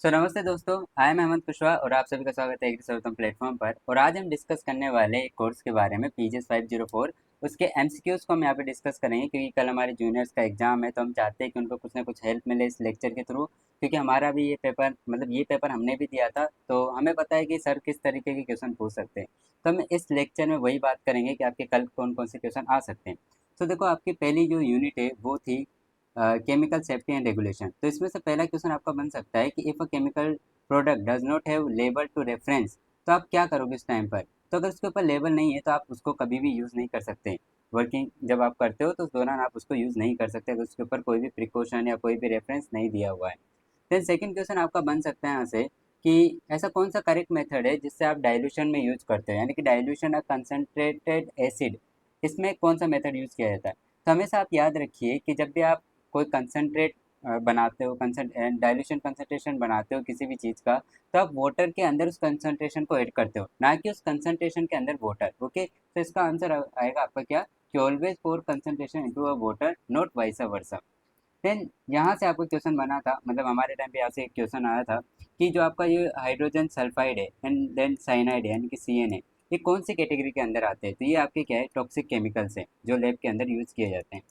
नमस्ते दोस्तों, I am Hemant Kushwaha और आप सभी का स्वागत है एग्री सर्वोत्तम प्लेटफॉर्म पर। और आज हम डिस्कस करने वाले एक कोर्स के बारे में पीजीएस 504। उसके एमसीक्यूज को हम यहाँ पे डिस्कस करेंगे क्योंकि कल हमारे जूनियर्स का एग्जाम है, तो हम चाहते हैं कि उनको कुछ ना कुछ हेल्प मिले इस लेक्चर के थ्रू। क्योंकि हमारा भी ये पेपर हमने भी दिया था, तो हमें पता है कि सर किस तरीके के क्वेश्चन पूछ सकते हैं। तो हम इस लेक्चर में वही बात करेंगे कि आपके कल कौन कौन से क्वेश्चन आ सकते हैं। तो देखो, आपकी पहली जो यूनिट है वो थी केमिकल सेफ्टी एंड रेगुलेशन। तो इसमें से पहला क्वेश्चन आपका बन सकता है कि if a chemical product does not have label to reference, तो आप क्या करोगे इस टाइम पर। तो अगर उसके ऊपर लेबल नहीं है तो आप उसको कभी भी यूज़ नहीं कर सकते। वर्किंग जब आप करते हो तो उस दौरान आप उसको यूज़ नहीं कर सकते अगर उसके ऊपर कोई भी प्रिकॉशन या कोई भी रेफरेंस नहीं दिया हुआ है। देन सेकंड क्वेश्चन आपका बन सकता है यहाँ से कि ऐसा कौन सा करेक्ट मेथड है जिससे आप डाइल्यूशन में यूज करते हो, यानी कि डाइल्यूशन ऑफ कंसनट्रेटेड एसिड, इसमें कौन सा मेथड यूज किया जाता है। तो हमेशा आप याद रखिए कि जब भी आप कोई कंसनट्रेट बनाते हो, डाइल्यूशन कंसंट्रेशन बनाते हो किसी भी चीज़ का, तो आप वाटर के अंदर उस कंसंट्रेशन को ऐड करते हो, ना कि उस कंसंट्रेशन के अंदर वाटर। ओके, तो इसका आंसर आएगा आपका क्या, कि always pour concentration into a water, not vice versa. Then यहाँ से आपको क्वेश्चन बना था, मतलब हमारे टाइम पे यहाँ से एक क्वेश्चन आया था कि जो आपका ये हाइड्रोजन सल्फाइड है एंड देन साइनाइड है, यानी कि CN है, ये कौन सी कैटेगरी के अंदर आते हैं। तो ये आपके क्या है, टॉक्सिक केमिकल्स हैं जो लैब के अंदर यूज किए जाते हैं।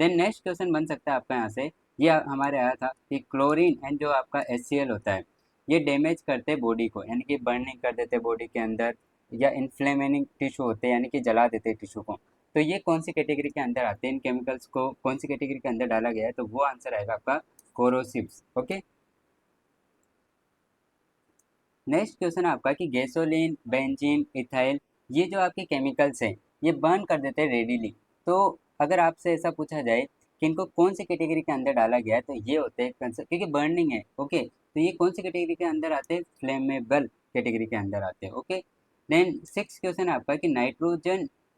देन नेक्स्ट क्वेश्चन बन सकता है आपका यहाँ से, ये हमारे आया था कि क्लोरीन एंड जो आपका HCl होता है, ये डैमेज करते हैं बॉडी को, यानी कि बर्निंग कर देते हैं बॉडी के अंदर, या इन्फ्लेमेनिंग टिश्यू होते हैं, यानी कि जला देते हैं टिश्यू को। तो ये कौन सी कैटेगरी के अंदर आते हैं, इन केमिकल्स को कौन सी कैटेगरी के अंदर डाला गया है, तो वो आंसर आएगा आपका कोरोसिव्स। ओके, नेक्स्ट क्वेश्चन आपका कि गैसोलीन, बेंजीन, इथाइल, ये जो आपके केमिकल्स हैं, ये बर्न कर देते हैं रेडिली। तो अगर आपसे ऐसा पूछा जाए कि इनको कौन सी कैटेगरी के अंदर डाला गया है, तो ये होते हैं क्योंकि बर्निंग है। ओके, तो ये कौन सी कैटेगरी के अंदर आते हैं, फ्लेमेबल कैटेगरी के अंदर आते हैं। ओके, देन सिक्स क्वेश्चन आपका कि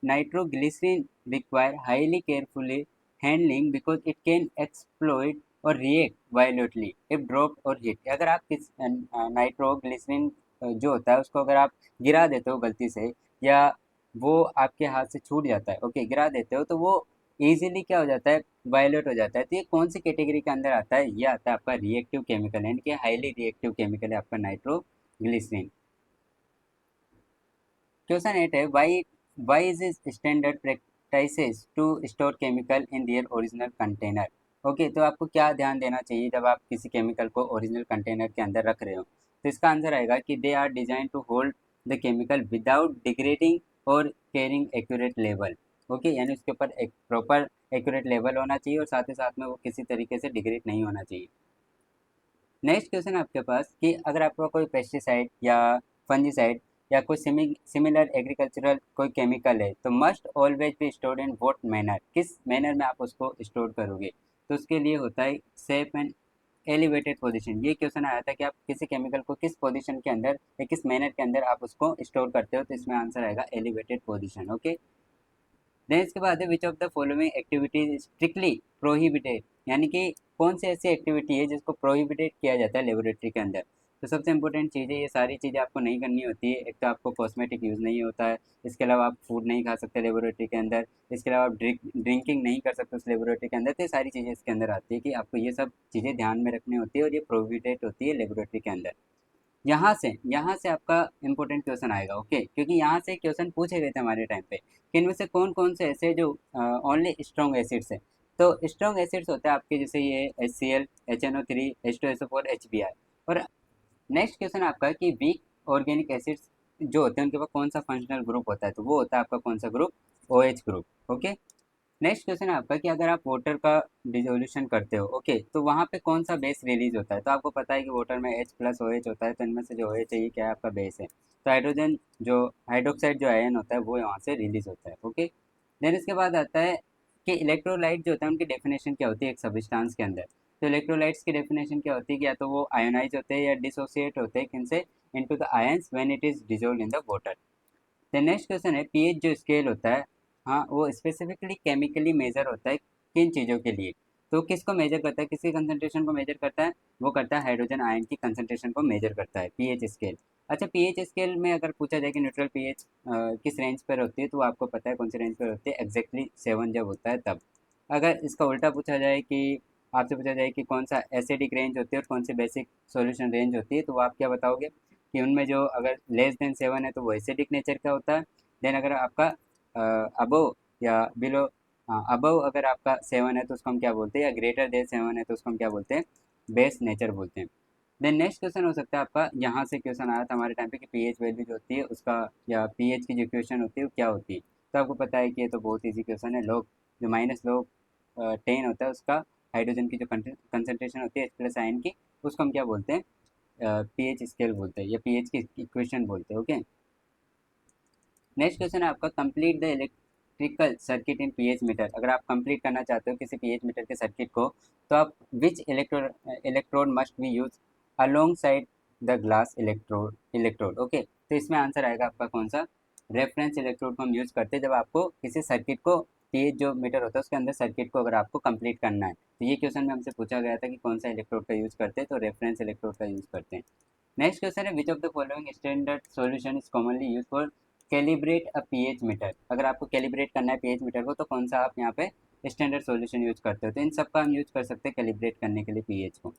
nitroglycerin require highly carefully handling because it can exploit और रिएक्ट वायलेटली इफ ड्रॉप और हिट। अगर आप किस नाइट्रोग्लिसरीन जो होता है उसको अगर आप गिरा देते हो गलती से, या वो आपके हाथ से छूट जाता है, ओके, गिरा देते हो, तो वो इजीली क्या हो जाता है, वायलेट हो जाता है। तो ये कौन सी कैटेगरी के अंदर आता है, ये आता है आपका रिएक्टिव केमिकल, यानी कि हाईली रिएक्टिव केमिकल है आपका नाइट्रोग्लिसरीन। क्वेश्चन 8 है, why is is standard practices to store chemical in their original container. Okay, तो आपको क्या ध्यान देना चाहिए जब आप किसी केमिकल को ओरिजिनल कंटेनर के अंदर रख रहे हो। तो इसका आंसर आएगा कि they are design to hold the chemical without degrading और कैरिंग एक्यूरेट लेवल। ओके, यानी उसके ऊपर एक प्रॉपर एक्यूरेट लेवल होना चाहिए और साथ ही साथ में वो किसी तरीके से डिग्रेड नहीं होना चाहिए। नेक्स्ट क्वेश्चन आपके पास कि अगर आपका कोई पेस्टिसाइड या फंजीसाइड या कोई सिमिलर एग्रीकल्चरल कोई केमिकल है, तो must always be stored in what manner, किस मैनर में आप उसको स्टोर करोगे। तो उसके लिए होता है सेफ एंड एलिवेटेड पोजीशन। ये क्वेश्चन आया था कि आप किसी केमिकल को किस पोजीशन के अंदर या किस मैनर के अंदर आप उसको स्टोर करते हो, तो इसमें आंसर आएगा एलिवेटेड पोजीशन। ओके, देन इसके बाद है which of the following activities strictly prohibited, यानी कि कौन सी ऐसी एक्टिविटी है जिसको प्रोहिबिटेड किया जाता है लेबोरेटरी के अंदर। तो सबसे इंपॉर्टेंट चीज़ है, ये सारी चीज़ें आपको नहीं करनी होती है। एक तो आपको कॉस्मेटिक यूज़ नहीं होता है, इसके अलावा आप फूड नहीं खा सकते लेबोरेटरी के अंदर, इसके अलावा आप ड्रिंकिंग नहीं कर सकते उस लेबोरेटरी के अंदर। तो ये सारी चीज़ें इसके अंदर आती है कि आपको ये सब चीज़ें ध्यान में रखनी होती है और ये प्रोहिबिटेड होती है लेबोरेटरी के अंदर। यहाँ से आपका इंपॉर्टेंट क्वेश्चन आएगा। ओके, क्योंकि यहाँ से क्वेश्चन पूछे गए थे हमारे टाइम पे कि इनमें से कौन कौन से ऐसे जो ओनली स्ट्रॉन्ग एसिड्स हैं। तो स्ट्रॉन्ग एसिड्स होते हैं आपके जैसे ये HCl, HNO3, H2SO4, HBr। और नेक्स्ट क्वेश्चन आपका कि वीक ऑर्गेनिक एसिड्स जो होते हैं उनके पास कौन सा फंक्शनल ग्रुप होता है, तो वो होता है आपका कौन सा group, OH group. Okay, next question है आपका कि अगर आप वाटर का डिसोल्यूशन करते हो, ओके, तो वहाँ पे कौन सा बेस रिलीज होता है। तो आपको पता है कि वाटर में H+OH होता है, तो इनमें से जो OH है ये क्या है, आपका बेस है। तो हाइड्रोजन जो हाइड्रोक्साइड जो आयन होता है वो यहाँ से रिलीज होता है। ओके, देन इसके बाद आता है कि इलेक्ट्रोलाइट जो होता है उनकी डेफिनेशन क्या होती है एक सब्सटेंस के अंदर। तो इलेक्ट्रोलाइट्स की डेफिनेशन क्या होती है कि या तो वो आयोनाइज होते हैं या डिसोसिएट होते हैं किनसे, into the ions when it is dissolve in the water. The next question है पीएच जो स्केल होता है, हाँ, वो स्पेसिफिकली केमिकली मेजर होता है किन चीज़ों के लिए। तो किसको मेजर करता है, किसकी कंसंट्रेशन को मेजर करता है, वो करता है हाइड्रोजन आयन की कंसंट्रेशन को मेजर करता है पीएच स्केल। अच्छा, पीएच स्केल में अगर पूछा जाए कि न्यूट्रल पीएच किस रेंज पर होती है, तो आपको पता है कौन सी रेंज पर होती है, एग्जैक्टली 7 जब होता है तब। अगर इसका उल्टा पूछा जाए कि आपसे पूछा जाए कि कौन सा एसिडिक रेंज होती है और कौन सी बेसिक सॉल्यूशन रेंज होती है, तो आप क्या बताओगे कि उनमें जो अगर लेस देन 7 है तो वो एसिडिक नेचर का होता है। देन अगर आपका अबव या बिलो, हाँ अबव अगर आपका 7 है तो उसको हम क्या बोलते हैं, या ग्रेटर देन 7 है तो उसको हम क्या बोलते हैं, बेस नेचर बोलते हैं। देन नेक्स्ट क्वेश्चन हो सकता है आपका, यहाँ से क्वेश्चन आया था हमारे टाइम पे कि पीएच वैल्यू जो होती है उसका, या पीएच की जो इक्वेशन होती है वो क्या होती है। तो आपको पता है कि ये तो बहुत ईजी क्वेश्चन है। लोग जो माइनस लोग 10 होता है उसका हाइड्रोजन की जो कंसनट्रेशन होती है एच प्लस आयन की, उसको हम क्या बोलते हैं, पीएच स्केल बोलते हैं या पीएच की इक्वेशन बोलते हैं। ओके, नेक्स्ट क्वेश्चन है आपका, complete the electrical circuit in pH meter. अगर आप कंप्लीट करना चाहते हो किसी पीएच मीटर के सर्किट को, तो आप which electrode must be use alongside the glass electrode. Okay, तो इसमें आंसर आएगा आपका कौन सा, रेफरेंस इलेक्ट्रोड को हम यूज करते हैं जब आपको किसी सर्किट को, पीएच जो मीटर होता है उसके अंदर सर्किट को अगर आपको कंप्लीट करना है। तो ये क्वेश्चन में हमसे पूछा गया था कि कौन सा इलेक्ट्रोड का यूज करते हैं, तो रेफरेंस इलेक्ट्रोड का यूज करते हैं। नेक्स्ट क्वेश्चन है, which of the following standard solution is commonly use for calibrate a pH meter. अगर आपको कैलिब्रेट करना है पीएच मीटर को, तो कौन सा आप यहाँ पे स्टैंडर्ड सॉल्यूशन यूज करते हो, तो इन सब का हम यूज कर सकते हैं कैलिब्रेट करने के लिए पीएच को।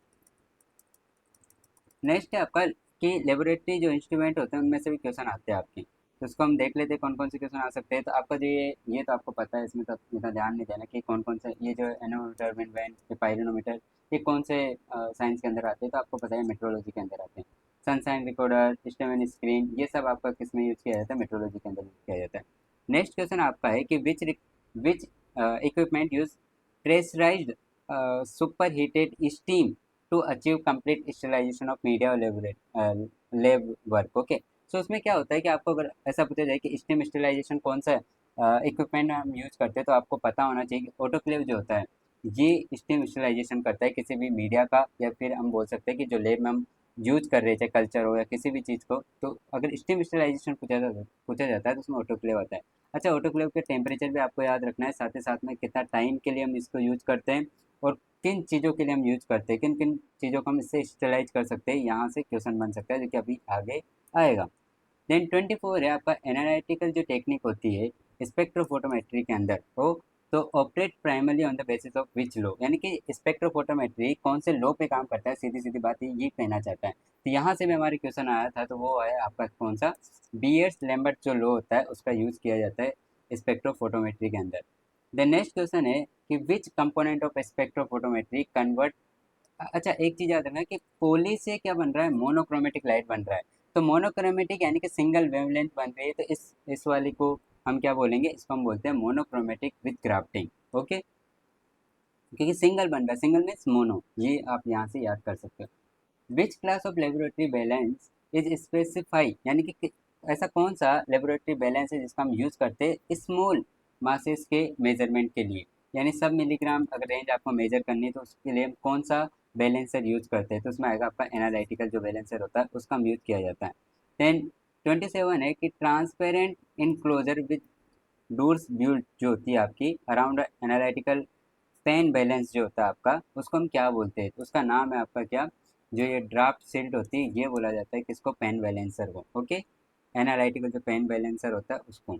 नेक्स्ट है आपका कि लेबोरेटरी जो इंस्ट्रूमेंट होते हैं उनमें से भी क्वेश्चन आते हैं आपके, तो उसको हम देख लेते हैं कौन कौन से क्वेश्चन आ सकते हैं। तो आपका जो ये तो आपको पता है, इसमें तो इतना ध्यान नहीं देना कि कौन कौन से, ये जो एनोमीटर, विंडवैन, ये पायरोनोमीटर, ये कौन से साइंस के अंदर आते हैं, तो आपको पता है मेट्रोलॉजी के अंदर आते हैं। सनसाइन रिकॉर्डर, स्टेवन स्क्रीन, ये सब आपका किस में यूज किया जाता है, मेट्रोलॉजी के अंदर यूज किया जाता है। नेक्स्ट क्वेश्चन आपका है कि which equipment use pressurised superheated steam to achieve complete sterilisation of media और लेब वर्क। ओके, सो उसमें क्या होता है कि आपको अगर ऐसा पूछा जाए कि स्टीम स्टेलाइजेशन कौन सा इक्विपमेंट हम यूज करते हैं, तो आपको पता होना चाहिए कि ऑटोक्लेव जो होता है ये स्टीम स्टेलाइजेशन करता है किसी भी मीडिया का, या फिर हम बोल सकते हैं कि जो लेब में हम यूज कर रहे हैं, चाहे कल्चर हो या किसी भी चीज़ को, तो अगर स्टीम स्टेलाइजेशन पूछा जाता है तो उसमें ऑटोक्लेव आता है। अच्छा, ऑटोक्लेव के टेम्परेचर भी आपको याद रखना है, साथ ही साथ में कितना टाइम के लिए हम इसको यूज करते हैं और किन चीज़ों के लिए हम यूज करते हैं, किन किन चीज़ों को हम इससे स्टेलाइज कर सकते हैं, यहाँ से क्वेश्चन बन सकता है जो कि अभी आगे आएगा। देन 24 है आपका, एनालिटिकल जो टेक्निक होती है स्पेक्ट्रोफोटोमेट्री के अंदर हो, तो operate primarily on the basis of which law, यानी कि स्पेक्ट्रोफोटोमेट्री कौन से लॉ पे काम करता है, सीधी सीधी बात ये कहना चाहता है। तो यहाँ से भी हमारे क्वेश्चन आया था, तो वो है आपका कौन सा, बीयर्स लैम्बर्ट जो लॉ होता है उसका यूज किया जाता है स्पेक्ट्रोफोटोमेट्री के अंदर। द नेक्स्ट क्वेश्चन है कि विच कंपोनेंट ऑफ स्पेक्ट्रोफोटोमेट्री कन्वर्ट, अच्छा एक चीज याद रखना कि पोली से क्या बन रहा है, मोनोक्रोमेटिक लाइट बन रहा है। तो मोनोक्रोमेटिक यानी कि सिंगल वेवलेंथ बन रही है, तो इस वाली को हम क्या बोलेंगे, इसको हम बोलते हैं मोनोक्रोमेटिक विथ ग्राफ्टिंग। ओके, क्योंकि सिंगल बन रहा है, सिंगल मीन्स मोनो, ये आप यहाँ से याद कर सकते हो। Which class of laboratory balance is specify, यानी कि ऐसा कौन सा लेबोरेटरी बैलेंस है जिसका हम यूज करते हैं स्मॉल मासेस के मेजरमेंट के लिए, यानी सब मिलीग्राम अगर रेंज आपको मेजर करनी है तो उसके लिए हम कौन सा बैलेंसर यूज करते हैं, तो उसमें आएगा आपका एनालिटिकल जो बैलेंसर होता है उसका हम यूज किया जाता है। देन 27 है कि ट्रांसपेरेंट इनक्लोजर विद डोर्स ब्यूल्ड जो होती है आपकी अराउंड एनालिटिकल पेन बैलेंस जो होता है आपका, उसको हम क्या बोलते हैं, तो उसका नाम है आपका क्या, जो ये ड्राफ्ट सिल्ट होती है ये बोला जाता है किसको, पेन बैलेंसर को। ओके, एनालिटिकल जो पेन बैलेंसर होता है उसको।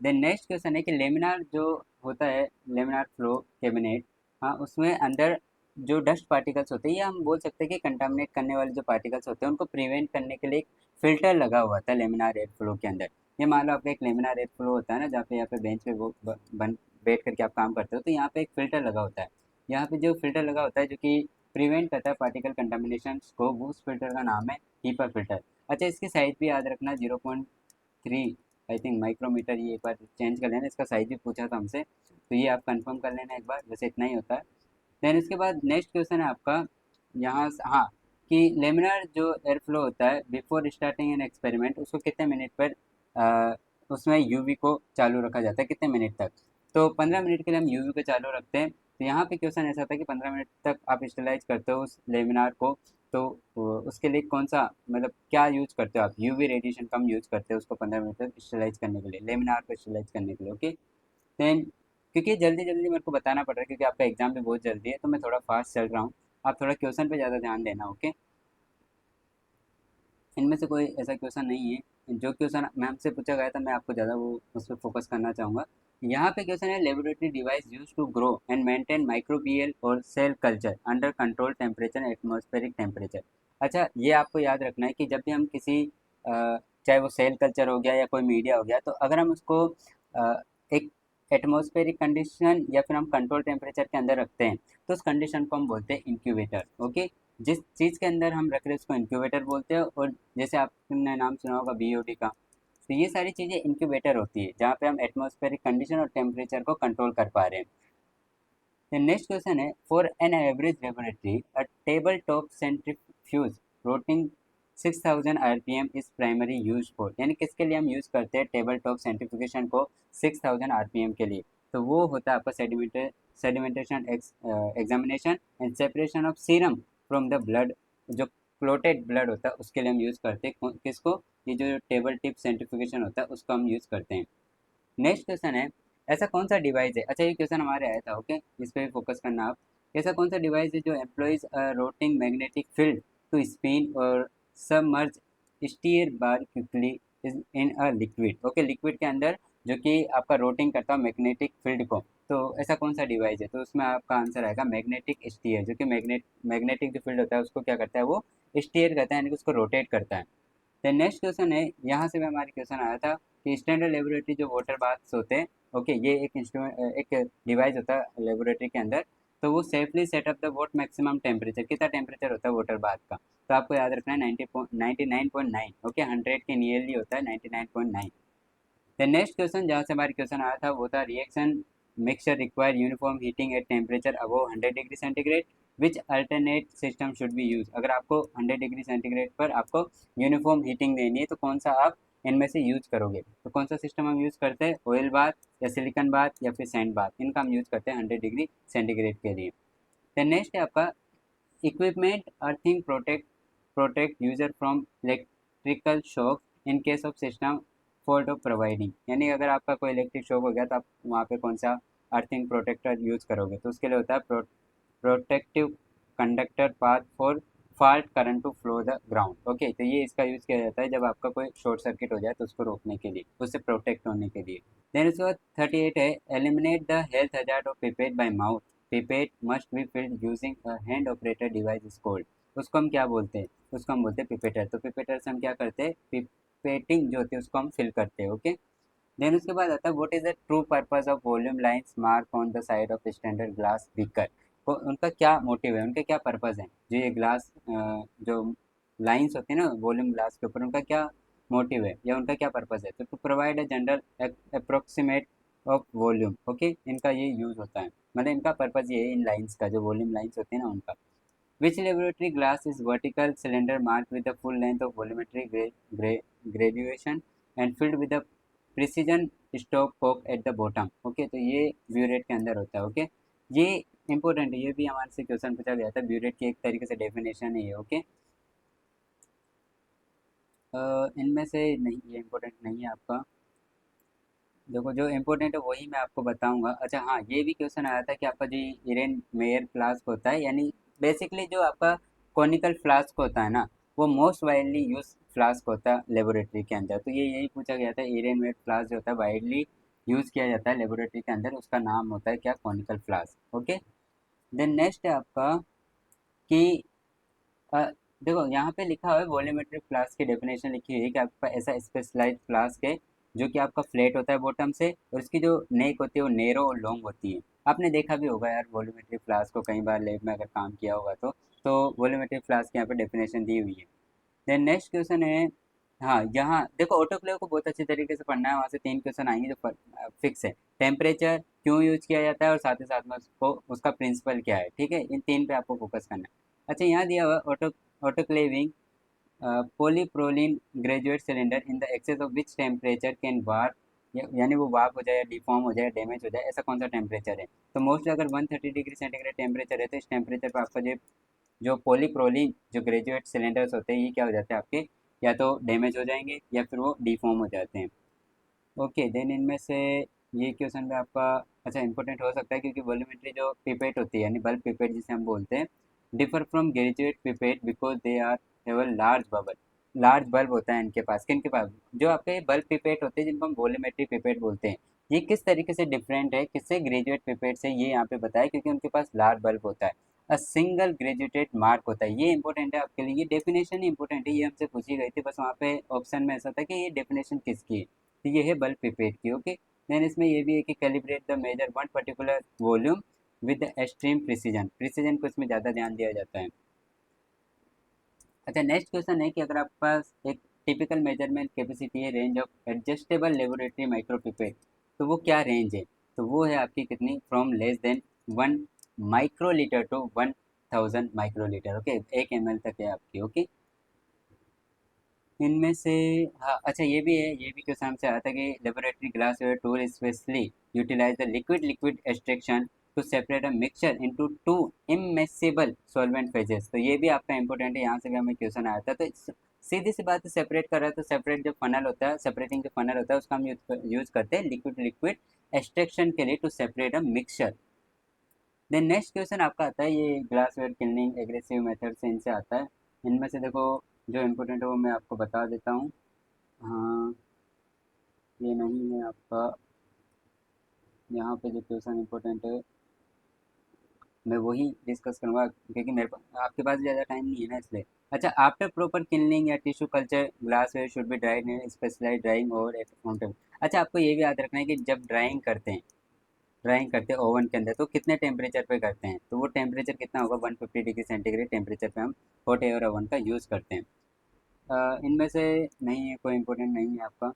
देन नेक्स्ट क्वेश्चन है कि लेमिनार जो होता है, लेमिनार फ्लो कैबिनेट, हाँ उसमें अंदर जो डस्ट पार्टिकल्स होते हैं, या हम बोल सकते हैं कि कंटामिनेट करने वाले जो पार्टिकल्स होते हैं उनको प्रिवेंट करने के लिए एक फिल्टर लगा हुआ था लेमिनार एयर फ्लो के अंदर। ये मान लो आपका एक लेमिनार एयर फ्लो होता है ना, जहाँ पे यहाँ पे बेंच पे वो बन बैठ करके आप काम करते हो, तो यहाँ पे एक फिल्टर लगा होता है। यहाँ पे जो फिल्टर लगा होता है जो कि प्रिवेंट करता है पार्टिकल कंटामिनेशन को, वो उस फिल्टर का नाम है हीपा फिल्टर। अच्छा, इसकी साइज भी याद रखना, 0.3 आई थिंक माइक्रोमीटर, ये एक बार चेंज कर लेना, इसका साइज भी पूछा था हमसे, तो ये आप कंफर्म कर लेना एक बार, वैसे इतना ही होता है। देन इसके बाद नेक्स्ट क्वेश्चन है आपका यहाँ हाँ, कि लेमिनार जो एयर फ्लो होता है बिफोर स्टार्टिंग एन एक्सपेरिमेंट, उसको कितने मिनट पर उसमें यूवी को चालू रखा जाता है, कितने मिनट तक, तो 15 मिनट के लिए हम यूवी को चालू रखते हैं। तो यहाँ पे क्वेश्चन ऐसा था कि 15 मिनट तक आप स्टेलाइज करते हो उस लेमिनार को, तो उसके लिए कौन सा, मतलब क्या यूज करते हो आप, यूवी रेडिएशन कम यूज करते हो उसको 15 मिनट तक स्टेलाइज करने के लिए, लेमिनार को स्टेलाइज करने के लिए। ओके, देन क्योंकि जल्दी जल्दी मेरे को बताना पड़ रहा है क्योंकि आपका एग्जाम भी बहुत जल्दी है, तो मैं थोड़ा फास्ट चल रहा हूँ, आप थोड़ा क्वेश्चन पे ज़्यादा ध्यान देना। ओके, इनमें से कोई ऐसा क्वेश्चन नहीं है, जो क्वेश्चन मैम से पूछा गया था मैं आपको ज़्यादा वो उस पर फोकस करना चाहूँगा। यहाँ पे क्वेश्चन है laboratory device use to grow and maintain microbial और cell culture under control temperature atmospheric temperature. अच्छा, ये आपको याद रखना है कि जब भी हम किसी चाहे वो सेल कल्चर हो गया या कोई मीडिया हो गया, तो अगर हम उसको एक एटमॉस्फेरिक कंडीशन या फिर हम कंट्रोल टेम्परेचर के अंदर रखते हैं, तो उस कंडीशन को हम बोलते हैं इंक्यूबेटर। ओके, जिस चीज़ के अंदर हम रख रहे हैं उसको इंक्यूबेटर बोलते हैं। और जैसे आपने नाम सुना होगा बीओडी का, तो ये सारी चीज़ें इंक्यूबेटर होती है जहाँ पे हम एटमॉस्फेरिक कंडीशन और टेम्परेचर को कंट्रोल कर पा रहे हैं। The next question है, for an average laboratory, a tabletop centrifuge rotating 6000 RPM is primary used for, यानी किसके लिए हम यूज़ करते हैं टेबल टॉप सेंट्रीफ्यूगेशन को 6000 RPM के लिए? तो वो होता है आपका sedimentation examination and separation of serum from the blood. जो क्लोटेड ब्लड होता है उसके लिए हम यूज़ करते हैं किसको? ये जो टेबल टिप सेंट्रीफ्यूगेशन होता है उसको हम यूज़ करते हैं। नेक्स्ट क्वेश्चन है, ऐसा कौन सा डिवाइस है, अच्छा ये क्वेश्चन हमारे आया था, ओके, इस पे भी फोकस करना आप। ऐसा कौन सा डिवाइस है जो employs rotating magnetic field to spin और submerge stir bar quickly in a liquid. Okay, liquid के अंदर जो कि आपका रोटिंग करता है मैग्नेटिक फील्ड को, तो ऐसा कौन सा डिवाइस है? तो उसमें आपका आंसर आएगा मैग्नेटिक स्टीयर, जो कि मैग्नेटिक जो फील्ड होता है उसको क्या करता है, वो स्टीयर करता है, यानी कि उसको रोटेट करता है। देन नेक्स्ट क्वेश्चन है, यहाँ से भी हमारे क्वेश्चन आया था कि स्टैंडर्ड लेबोरेटरी जो वाटर बाथ्स होते हैं, ओके, ये एक इंस्ट्रूमेंट एक डिवाइस होता है लेबोरेटरी के अंदर, तो वो safely set up the vote maximum temperature, कितना टेम्परेचर होता है वाटर बाथ का? तो आपको याद रखना है 99.9, ओके, 100 के नियरली होता है 99.9। द नेक्स्ट क्वेश्चन जहाँ से हमारे क्वेश्चन आया था वो था reaction mixture require uniform heating at temperature above 100 degree centigrade, which alternate system should be use. अगर आपको 100 डिग्री सेंटीग्रेड पर आपको यूनिफॉर्म हीटिंग देनी है तो कौन सा आप इनमें से यूज करोगे? तो कौन सा सिस्टम हम यूज करते हैं? ऑयल बाथ या सिलिकन बाथ या फिर सैंड बाथ, इनका हम यूज करते हैं 100 डिग्री सेंटीग्रेड के लिए। देन नेक्स्ट है आपका equipment earthing protect user from electrical shock in case of system fault of providing, यानी अगर आपका कोई इलेक्ट्रिक शॉक हो गया तो आप वहाँ पे कौन सा अर्थिंग प्रोटेक्टर यूज़ करोगे? तो उसके लिए होता है protective conductor path for fault current to flow the ground. Okay, तो ये इसका यूज़ किया जाता है जब आपका कोई शॉर्ट सर्किट हो जाए तो उसको रोकने के लिए, उससे प्रोटेक्ट होने के लिए। देन उसके बाद 38 है, eliminate the health hazard of pipette bye mouth, pipette must be filled using a hand operated device is called. उसको हम क्या बोलते हैं? उसको हम बोलते हैं पिपेटर। तो पिपेटर से हम क्या करते हैं, पिपेटिंग जो होती है उसको हम फिल करते हैं। ओके, देन उसके बाद आता है what is the true purpose of volume lines mark on the side of standard glass beaker. तो उनका क्या मोटिव है, उनके क्या पर्पस है? जो ये ग्लास जो लाइंस होती है ना वॉल्यूम ग्लास के ऊपर, उनका क्या मोटिव है या उनका क्या पर्पस है? तो to provide a general approximate of volume. Okay, इनका ये यूज होता है, मतलब इनका पर्पस ये है इन लाइंस का, जो वॉल्यूम लाइंस होती है ना उनका। Which laboratory glass is vertical cylinder mark with the full length of volumetric graduation and filled with the precision stopcock at the bottom. Okay, तो ये ब्यूरेट के अंदर होता है। ओके, ये इंपॉर्टेंट है, ये भी हमारे से क्वेश्चन पूछा गया था, ब्यूरेट की एक तरीके से डेफिनेशन है ये। ओके, इनमें से नहीं, ये इंपॉर्टेंट नहीं है आपका। देखो जो इम्पोर्टेंट है वही मैं आपको बताऊंगा। अच्छा हाँ, ये भी क्वेश्चन आया था कि आपका जो इरेन मेयर फ्लास्क होता है, यानी बेसिकली जो आपका कॉनिकल फ्लास्क होता है ना, वो मोस्ट वाइडली यूज फ्लास्क होता है लेबोरेटरी के अंदर। तो ये यही पूछा गया था, इरेन मेयर फ्लास्क जो होता है वाइडली यूज किया जाता है लेबोरेटरी के अंदर, उसका नाम होता है क्या? Conical flask. Okay, then next है आपका कि अ, देखो यहाँ पे लिखा हुआ है वॉल्यूमेट्रिक फ्लास्क की डेफिनेशन लिखी हुई है कि आपका ऐसा स्पेशलाइज्ड फ्लास्क है जो कि आपका फ्लैट होता है बॉटम से, और इसकी जो नेक होती है वो नेरो और लॉन्ग होती है। आपने देखा भी होगा यार वॉल्यूमेट्रिक फ्लास्क को, कई बार लैब में अगर काम किया होगा तो वॉल्यूमेट्रिक फ्लास्क की यहाँ पे डेफिनेशन दी हुई है। देन नेक्स्ट क्वेश्चन है, हाँ यहाँ देखो ऑटोक्लेव को बहुत अच्छी तरीके से पढ़ना है, वहाँ से 3 क्वेश्चन आएंगे जो फिक्स है। टेम्परेचर क्यों यूज किया जाता है और साथ ही साथ में उसको उसका प्रिंसिपल क्या है, ठीक है, इन 3 पे आपको फोकस करना है। अच्छा यहाँ दिया हुआ autoclaving polypropylene graduate cylinder in the excess of which temperature can warp, यानी वो वार्प हो जाए या डिफॉर्म हो जाए डैमेज हो जाए, ऐसा कौन सा टेम्परेचर है? तो मोस्टली अगर 130 डिग्री सेंटीग्रेड टेम्परेचर है तो इस टेम्परेचर पर आपका जो पॉलीप्रोलिन जो ग्रेजुएट सिलेंडर्स होते हैं ये क्या हो जाते हैं आपके, या तो डैमेज हो जाएंगे या फिर वो डिफॉर्म हो जाते हैं। ओके, देन इनमें से ये क्वेश्चन भी आपका अच्छा इंपॉर्टेंट हो सकता है, क्योंकि वॉल्यूमेट्री जो पिपेट होती है यानी बल्ब पिपेट जिसे हम बोलते हैं, differ from graduate pipette because they are have a large bubble, large bulb होता है इनके पास। किन के पास? जो आपके बल्ब पिपेट होते हैं जिनको हम वॉल्यूमेट्री पिपेट बोलते हैं, ये किस तरीके से डिफरेंट है किससे, ग्रेजुएट पिपेट से, ये यहाँ पे बताया क्योंकि उनके पास लार्ज बल्ब होता है, अ सिंगल ग्रेजुएटेड मार्क होता है। ये इंपॉर्टेंट है आपके लिए, ये डेफिनेशन ही इंपॉर्टेंट है, ये हमसे पूछी गई थी, बस वहाँ पे ऑप्शन में ऐसा था कि ये डेफिनेशन किसकी है, तो ये है बल्ब पिपेट की। ओके, देन इसमें ये भी है कि calibrate the measure one particular volume with extreme precision, precision को इसमें ज़्यादा ध्यान दिया जाता है। अच्छा, नेक्स्ट क्वेश्चन है कि अगर आपके पास एक टिपिकल मेजरमेंट कैपेसिटी है range of adjustable laboratory micropipette, तो वो क्या रेंज है, तो वो है आपकी कितनी, from less than 1 microlitre to 1000 microlitre. Okay, 1 ml तक है आपकी। ओके, इनमें से, हाँ अच्छा ये भी है, ये भी क्वेश्चन हमसे आया था कि laboratory glassware tool specially utilise the liquid liquid extraction to separate a mixture into two immiscible solvent phases, तो ये भी आपका इंपॉर्टेंट है, यहाँ से भी हमें क्वेश्चन आया था। तो सीधी सी बात है, सेपरेट कर रहा है तो सेपरेट जो फनल होता है, सेपरेटिंग जो फनल होता है उसका हम यूज करते हैं लिक्विड लिक्विड एक्सट्रैक्शन के लिए to separate a mixture. Then next question आपका आता है, ये ग्लासवेयर क्लीनिंग एग्रेसिव मेथड से इनसे आता है। इनमें से देखो जो इम्पोर्टेंट है वो मैं आपको बता देता हूँ। हाँ, ये नहीं है आपका, यहाँ पे जो क्वेश्चन इंपॉर्टेंट है मैं वही डिस्कस करूँगा क्योंकि मेरे पास, आपके पास ज़्यादा टाइम नहीं है ना इसलिए। अच्छा, आफ्टर प्रॉपर क्लीनिंग या tissue culture glassware should be dried in specialised drying और एट काउंटर। अच्छा, आपको ये भी याद रखना है कि जब ड्राइंग करते हैं ओवन के अंदर तो कितने टेम्परेचर पे करते हैं, तो वो टेम्परेचर कितना होगा, 150 डिग्री सेंटीग्रेड टेम्परेचर पे हम हॉट एयर ओवन का यूज़ करते हैं। इनमें से नहीं है, कोई इंपॉर्टेंट नहीं है आपका।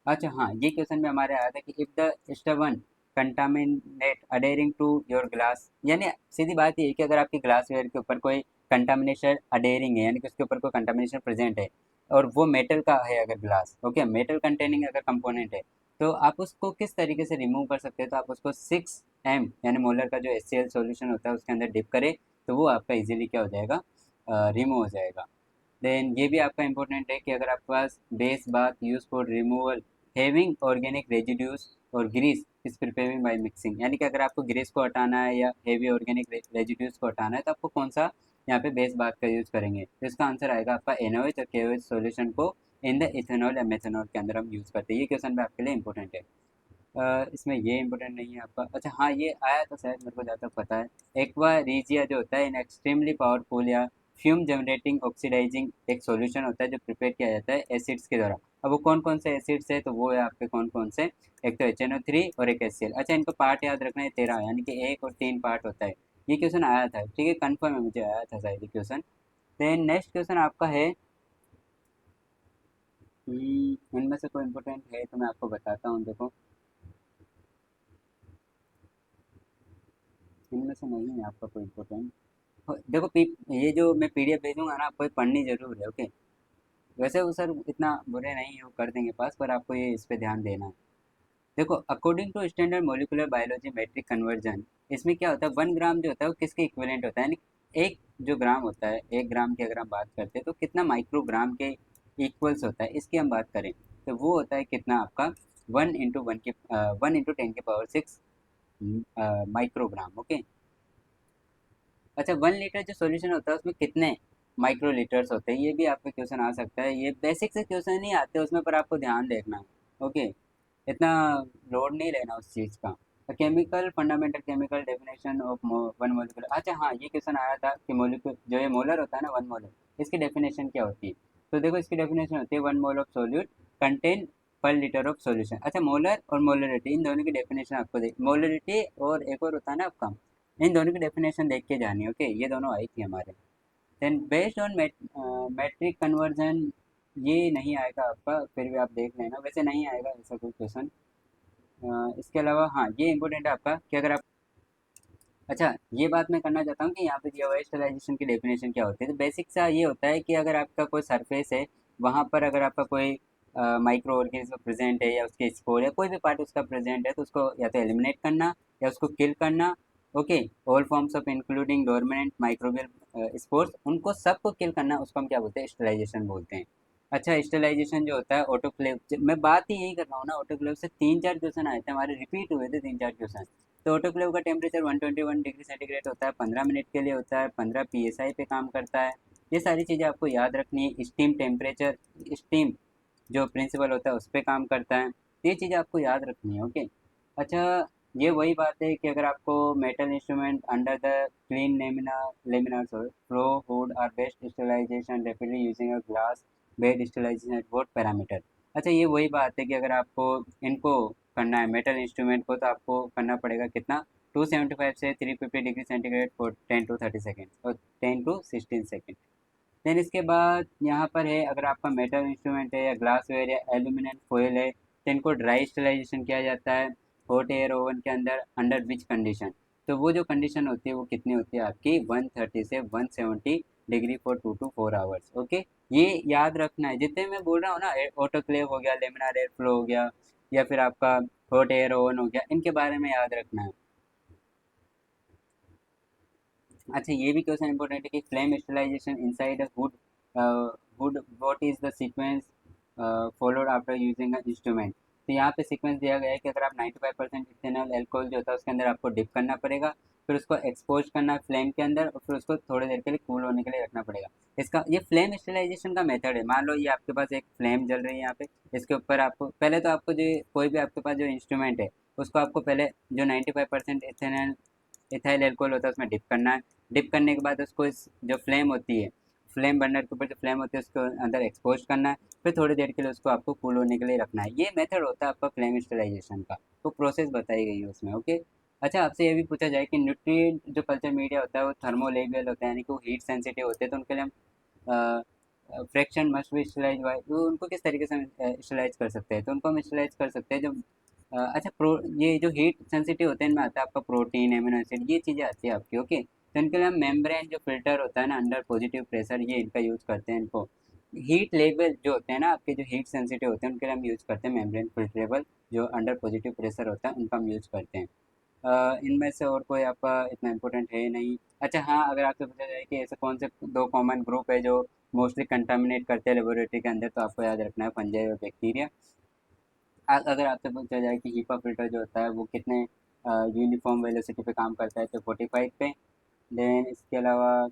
अच्छा हाँ, ये क्वेश्चन में हमारे आया था कि if the stubborn contaminate adhering to your glass, यानी सीधी बात ये है कि अगर आपकी ग्लासवेयर के ऊपर कोई कंटामिनेशन अडेयरिंग है, यानी कि उसके ऊपर कोई कंटामिनेशन प्रेजेंट है और वो मेटल का है, अगर ग्लास, ओके, मेटल कंटेनिंग अगर कंपोनेंट है, तो आप उसको किस तरीके से रिमूव कर सकते हैं, तो आप उसको 6 m यानी मोलर का जो HCl सॉल्यूशन होता है उसके अंदर डिप करें, तो वो आपका इजीली क्या हो जाएगा, रिमूव हो जाएगा। देन ये भी आपका इंपॉर्टेंट है कि अगर आपके पास base bath use for removal having organic residues और grease is preparing by mixing, यानी कि अगर आपको ग्रीस को हटाना है या हेवी ऑर्गेनिक रेजिड्यूज को हटाना है तो आपको कौन सा यहाँ पे बेस बाथ का यूज करेंगे, तो इसका आंसर आएगा आपका NaOH और KOH सॉल्यूशन को इन द इथेनॉल या मेथेनॉल के अंदर हम यूज करते हैं। ये क्वेश्चन भी आपके लिए इंपॉर्टेंट है। इसमें ये इंपॉर्टेंट नहीं है आपका। अच्छा हाँ, ये आया था शायद, मेरे को जहाँ तक पता है, एक्वा रीजिया जो होता है इन एक्सट्रीमली पावरफुल या फ्यूम जनरेटिंग ऑक्सीडाइजिंग एक सॉल्यूशन होता है जो प्रिपेयर किया जाता है एसिड्स के द्वारा। अब वो कौन कौन से एसिड्स है, तो वो है आपके कौन कौन से, एक तो HNO3 और एक HCl। अच्छा, इनको पार्ट याद रखना है 13, यानी कि 1 और 3 पार्ट होता है। ये क्वेश्चन आया था, ठीक है, कन्फर्म है, मुझे आया था शायद ये क्वेश्चन। देन नेक्स्ट क्वेश्चन आपका है, इनमें से कोई इंपॉर्टेंट है तो मैं आपको बताता हूँ, देखो इनमें से नहीं है आपका कोई इंपॉर्टेंट। देखो ये जो मैं PDF भेजूंगा ना, आपको ये पढ़नी जरूर है। ओके, वैसे वो सर इतना बुरे नहीं है, वो कर देंगे पास, पर आपको ये इस पे ध्यान देना है। देखो, according to standard molecular biology metric conversion, इसमें क्या होता है, 1 ग्राम जो होता है वो किसके इक्विवेलेंट होता है, यानी एक जो ग्राम होता है, 1 ग्राम की अगर हम बात करते हैं तो कितना माइक्रोग्राम के इक्वल्स होता है, इसकी हम बात करें तो वो होता है कितना आपका, 1 इंटू 10 की पावर 6 माइक्रोग्राम। ओके, अच्छा, 1 लीटर जो सॉल्यूशन होता है उसमें कितने माइक्रो लीटर्स होते हैं, ये भी आपका क्वेश्चन आ सकता है। ये बेसिक से क्वेश्चन नहीं आते उसमें, पर आपको ध्यान देखना है। ओके, इतना लोड नहीं लेना उस चीज़ का। Chemical fundamental chemical definition of one molecular, अच्छा हाँ, ये क्वेश्चन आया था कि मोलिकुलर जो ये मोलर होता है ना, 1 मोलर, इसकी डेफिनेशन क्या होती है, तो देखो इसकी डेफिनेशन होती है 1 मोल ऑफ सोल्यूट कंटेन पर लीटर ऑफ सॉल्यूशन। अच्छा, मोलर और मोलरिटी इन दोनों की डेफिनेशन आपको देख, मोलरिटी और एक और होता है ना आपका, इन दोनों की डेफिनेशन देख के जानी। ओके, ये दोनों आई थी हमारे। Then based on metric conversion, ये नहीं आएगा आपका, फिर भी आप देख लेना, वैसे नहीं आएगा ऐसा कोई क्वेश्चन। इसके अलावा हाँ, ये इंपॉर्टेंट है आपका कि अगर आप, अच्छा ये बात मैं करना चाहता हूँ कि यहाँ पे दिया हुआ है स्टेलाइजेशन की डेफिनेशन क्या होती है, तो बेसिक सा ये होता है कि अगर आपका कोई सरफेस है, वहाँ पर अगर आपका कोई माइक्रो ऑर्गेनिज्म प्रेजेंट है या उसके स्पोर या कोई भी पार्ट उसका प्रेजेंट है, तो उसको या तो एलिमिनेट करना या उसको किल करना। Okay, all forms of including dormant microbial spores, उनको सबको किल करना, उसको हम क्या बोलते हैं, स्टेलाइजेशन बोलते हैं। अच्छा, स्टेलाइजेशन जो होता है ऑटोक्लेव, मैं बात ही यही कर रहा हूँ ना, ऑटोक्लेव से 3 4 क्वेश्चन आए थे हमारे, रिपीट हुए थे 3 4 क्वेश्चन। तो ऑटोक्लेव का टेम्परेचर 121 डिग्री सेंटीग्रेड होता है, 15 मिनट के लिए होता है, 15 PSI पे काम करता है। ये सारी चीज़ें आपको याद रखनी है। स्टीम टेम्परेचर, स्टीम जो प्रिंसिपल होता है उस पर काम करता है, तो ये चीज़ें आपको याद रखनी है। ओके, अच्छा, ये वही बात है कि अगर आपको metal instrument under the clean laminar flow hood are best sterilisation rapidly using a glass bed sterilisation at both parameter. अच्छा, ये वही बात है कि अगर आपको इनको करना है मेटल इंस्ट्रूमेंट को, तो आपको करना पड़ेगा कितना, 275 से 350 degree centigrade for 10 to 30 second और 10 to 16 सेकेंड। देन इसके बाद यहाँ पर है, अगर आपका मेटल इंस्ट्रूमेंट है या ग्लासवेयर या एल्यूमिनियम फॉयल है, तो इनको ड्राई स्टरलाइजेशन किया जाता है हॉट एयर ओवन के अंदर अंडर विच कंडीशन। तो वो जो कंडीशन होती है वो कितनी होती है आपकी, 130 से 170 degree for 2 to 4 hours. Okay, ये याद रखना है जितने मैं बोल रहा हूँ ना, ऑटोक्लेव हो गया, लेमिनार एयर फ्लो हो गया, या फिर आपका हॉट एयर ओवन हो गया, इनके बारे में याद रखना है। अच्छा, ये भी क्वेश्चन इंपॉर्टेंट है कि flame sterilisation inside a hood, hood what is the sequence followed after using a instrument. तो यहाँ पे सीक्वेंस दिया गया है कि अगर आप 95% इथेनॉल एल्कोहल जो होता है उसके अंदर आपको डिप करना पड़ेगा, फिर उसको एक्सपोज करना है फ्लेम के अंदर, और फिर उसको थोड़ी देर के लिए कूल होने के लिए रखना पड़ेगा। इसका ये फ्लेम स्टेलाइजेशन का मेथड है। मान लो ये आपके पास एक फ्लेम जल रही है यहाँ पे, इसके ऊपर आपको पहले तो आपको जो कोई भी आपके पास जो इंस्ट्रूमेंट है उसको आपको पहले जो 95% इथेनॉल इथाइल एल्कोहल होता है उसमें डिप करना है। डिप करने के बाद उसको इस जो फ्लेम होती है, फ्लेम बर्नर के ऊपर जो फ्लेम होती है उसको अंदर एक्सपोज करना है, फिर थोड़ी देर के लिए उसको आपको कूल होने के लिए रखना है। ये मेथड होता है आपका फ्लेम स्टेलाइजेशन का, तो प्रोसेस बताई गई है उसमें। ओके। अच्छा, आपसे ये भी पूछा जाए कि न्यूट्रिएंट जो कल्चर मीडिया होता है वो थर्मोलेबियल होता है, यानी कि वो हीट सेंसिटिव होते हैं, तो उनके लिए हम fraction must be sterilise by, तो उनको किस तरीके से स्टेलाइज कर सकते हैं, तो उनको हम स्टेलाइज कर सकते हैं जो अच्छा प्रो ये जो हीट सेंसिटिव होते हैं इनमें आता है आपका प्रोटीन, एमिनो एसिड, ये चीज़ें आती है आपकी। ओके, तो इनके लिए हम मेम्ब्रेन जो फिल्टर होता है ना अंडर पॉजिटिव प्रेशर, ये इनका यूज़ करते हैं। इनको हीट लेवल जो होते हैं ना आपके, जो हीट सेंसिटिव होते हैं उनके लिए हम यूज़ करते हैं मेम्ब्रेन फिल्टरेबल, जो अंडर पॉजिटिव प्रेशर होता है उनका हम यूज़ करते हैं। इनमें से और कोई आपका इतना इम्पोर्टेंट है नहीं। अच्छा हाँ, अगर आपसे पूछा जाए कि ऐसे कौन से दो कॉमन ग्रुप है जो मोस्टली कंटामिनेट करते हैं लेबोरेटरी के अंदर, तो आपको याद रखना है फंजाई और बैक्टीरिया। अगर आपसे पूछा जाए कि हीपा फिल्टर जो होता है वो कितने यूनिफॉर्म वेलोसिटी पे काम करता है, तो 45 पे। देन इसके अलावा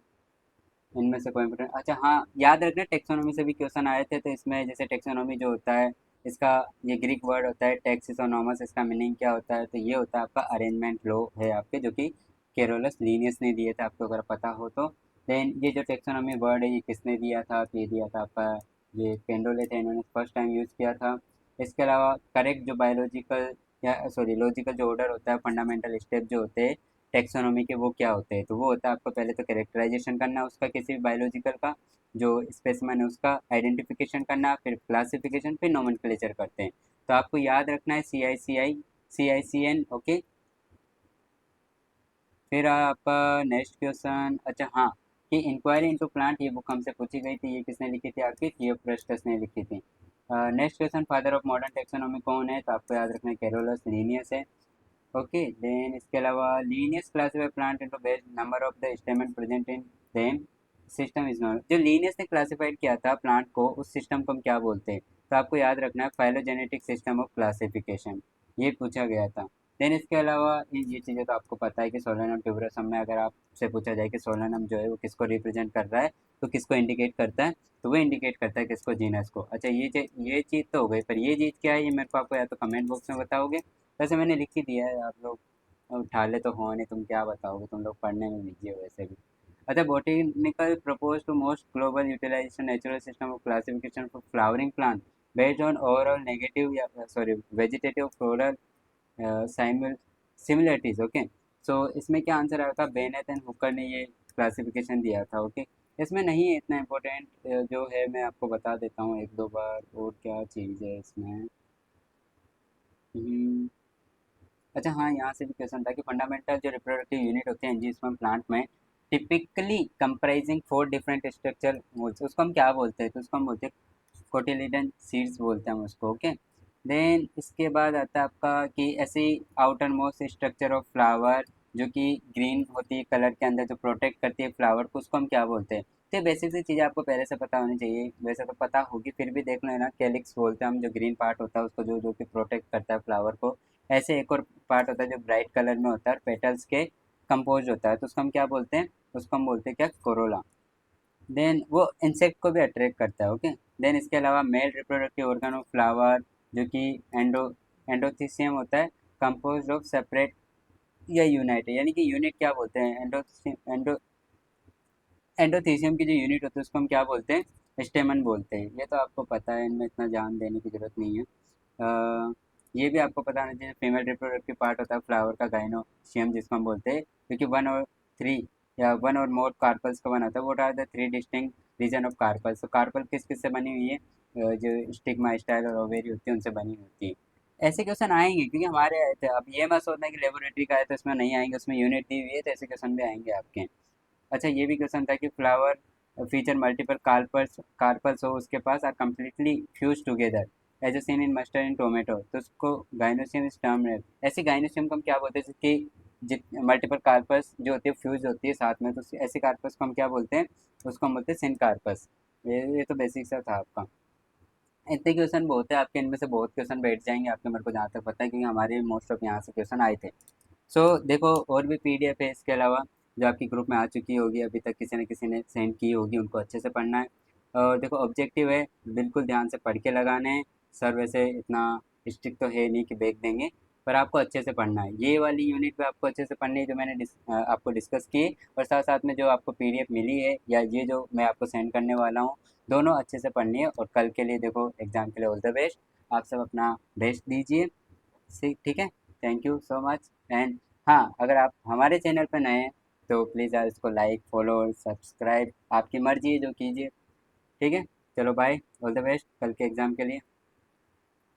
इनमें से कोई इम्पोर्टेंट, अच्छा हाँ, याद रखना टेक्सोनॉमी से भी क्वेश्चन आए थे, तो इसमें जैसे टेक्सोनॉमी जो होता है इसका, ये ग्रीक वर्ड होता है टेक्सिसोनोमस, इसका मीनिंग क्या होता है, तो ये होता है आपका अरेंजमेंट लो है आपके, जो कि केरोलस लीनियस ने दिए थे, आपको अगर पता हो तो। देन ये जो टेक्सोनॉमी वर्ड है ये किसने दिया था, तो ये दिया था आपका, ये पेंडोले थे, इन्होंने फर्स्ट टाइम यूज़ किया था। इसके अलावा करेक्ट जो बायोलॉजिकल या सॉरी लॉजिकल जो ऑर्डर होता है, फंडामेंटल स्टेप जो होते हैं टेक्सोनॉमी के, वो क्या होते हैं, तो वो होता है आपको पहले तो कैरेक्टराइजेशन करना उसका, किसी भी बायोलॉजिकल का जो स्पेसिमेन है उसका आइडेंटिफिकेशन करना, फिर क्लासिफिकेशन, फिर नोमेनक्लेचर करते हैं। तो आपको याद रखना है CICI CICN। ओके। फिर आपका नेक्स्ट क्वेश्चन, अच्छा हाँ, कि इंक्वायरी इनटू प्लांट, ये बुक हमसे पूछी गई थी, ये किसने लिखी थी आपकी, थियोफ्रस्टस ने लिखी थी। Next question, father of modern taxonomy कौन है, तो आपको याद रखना है कैरोलस लीनियस है। ओके। देन इसके अलावा Linnaeus classify plant into best number of the स्टेमन present in them system is non. जो लीनियस ने क्लासिफाइड किया था प्लांट को, उस सिस्टम को हम क्या बोलते हैं, तो आपको याद रखना है फाइलोजेनेटिक सिस्टम ऑफ क्लासिफिकेशन, ये पूछा गया था। देन इसके अलावा ये चीज़ें तो आपको पता है कि सोलेनम ट्यूबरसम में अगर आपसे पूछा जाए कि सोलेनम जो है वो किसको रिप्रेजेंट कर रहा है, तो किसको इंडिकेट करता है, तो वो इंडिकेट करता है किसको, जीनस को। अच्छा, ये चीज़ तो हो गई, पर ये चीज़ क्या है ये मेरे को आपको या तो कमेंट बॉक्स में बताओगे, वैसे मैंने लिख ही दिया है, आप लोग उठा ले तो हो नहीं, तुम क्या बताओगे, तुम लोग पढ़ने में बिजी हो वैसे भी। अच्छा, botanical proposed to most global utilization natural system of classification for flowering plant based on overall negative या sorry vegetative floral similarities. Okay, so इसमें क्या आंसर आया था, बेनेथ एंड हुकर ने ये क्लासिफिकेशन दिया था। ओके, इसमें नहीं है इतना इम्पोर्टेंट, जो है मैं आपको बता देता हूँ एक दो बार, और क्या चीज़ है इसमें। हम्म, अच्छा हाँ, यहाँ से भी क्वेश्चन था कि फंडामेंटल जो रिप्रोडक्टिव यूनिट होते हैं एंजियोस्पर्म प्लांट में, typically comprising 4 different structure modes, उसको हम क्या बोलते हैं, तो उसको हम बोलते हैं कोटिलिडन सीड्स बोलते हैं हम उसको। ओके। देन इसके बाद आता है आपका कि ऐसी outer most structure of flower जो कि ग्रीन होती है कलर के अंदर, जो प्रोटेक्ट करती है फ्लावर को, उसको हम क्या बोलते हैं। तो ये बेसिक सी चीज़ें आपको पहले से पता होनी चाहिए, वैसे तो पता होगी फिर भी देख लो है ना, कैलिक्स बोलते हैं हम, जो ग्रीन पार्ट होता है उसको, जो जो कि प्रोटेक्ट करता है फ्लावर को। ऐसे एक और पार्ट होता है जो ब्राइट कलर में होता है और पेटल्स के कंपोज होता है, तो उसको हम क्या बोलते हैं, उसको हम बोलते हैं क्या, कोरोला। देन वो इंसेक्ट को भी अट्रैक्ट करता है। ओके। देन इसके अलावा male reproductive organ of flower जो कि एंडोथीसियम होता है, कंपोज ऑफ सेपरेट या यूनाइट है, यानी कि यूनिट क्या बोलते हैं, एंडोथीसियम की जो यूनिट होती है उसको हम क्या बोलते हैं, स्टेमन बोलते हैं। ये तो आपको पता है, इनमें इतना ध्यान देने की जरूरत नहीं है। ये भी आपको पता होना चाहिए, फीमेल रिप्रोडक्टिव पार्ट होता है फ्लावर का गाइनोशियम जिसको हम बोलते हैं, क्योंकि वन और थ्री या वन और मोर कार्पल्स का बना होता है। What are the three distinct region of carpels. तो कार्पल किस किस से बनी हुई है, जो स्टिग्मा स्टाइल और ओवेरी होती है उनसे बनी होती है। ऐसे क्वेश्चन आएंगे क्योंकि हमारे आए थे। अब ये मत सोचना कि लेबोरेटरी का है तो इसमें नहीं आएंगे, उसमें यूनिट दी हुई है तो ऐसे क्वेश्चन भी आएंगे आपके। अच्छा, ये भी क्वेश्चन था कि flower feature multiple carpels carpels हो उसके पास are completely fuse together as a seen in mustard in tomato, तो उसको गाइनोसियम इज टर्म है। ऐसे गाइनोसियम को हम क्या बोलते हैं, जिसकी जित मल्टीपल कार्पस जो होती है फ्यूज होती है साथ में, तो ऐसे कार्पस को हम क्या बोलते हैं, उसको हम बोलते हैं सिन कार्पस। ये तो बेसिक सा था आपका। इतने क्वेश्चन बहुत है आपके, इनमें से बहुत क्वेश्चन बैठ जाएंगे आपके, मेरे को जहाँ तक पता है, क्योंकि हमारे मोस्ट ऑफ यहाँ से क्वेश्चन आए थे। सो देखो, और भी पीडीएफ है इसके अलावा जो आपकी ग्रुप में आ चुकी होगी, अभी तक किसी न किसी ने सेंड की होगी, उनको अच्छे से पढ़ना है। और देखो, ऑब्जेक्टिव है, बिल्कुल ध्यान से पढ़ के लगाने हैं। सर वैसे इतना स्ट्रिक्ट तो है नहीं कि बैग देंगे, पर आपको अच्छे से पढ़ना है। ये वाली यूनिट भी आपको अच्छे से पढ़नी है जो मैंने आपको डिस्कस की, और साथ साथ में जो आपको पीडीएफ मिली है या ये जो मैं आपको सेंड करने वाला हूँ, दोनों अच्छे से पढ़नी है। और कल के लिए देखो, एग्ज़ाम के लिए ऑल द बेस्ट। आप सब अपना बेस्ट दीजिए। ठीक है। Thank you so much. And हाँ, अगर आप हमारे चैनल पर नए हैं तो प्लीज़ यार इसको लाइक फॉलो और सब्सक्राइब, आपकी मर्जी है जो कीजिए। ठीक है। चलो बाय, ऑल द बेस्ट कल के एग्ज़ाम के लिए।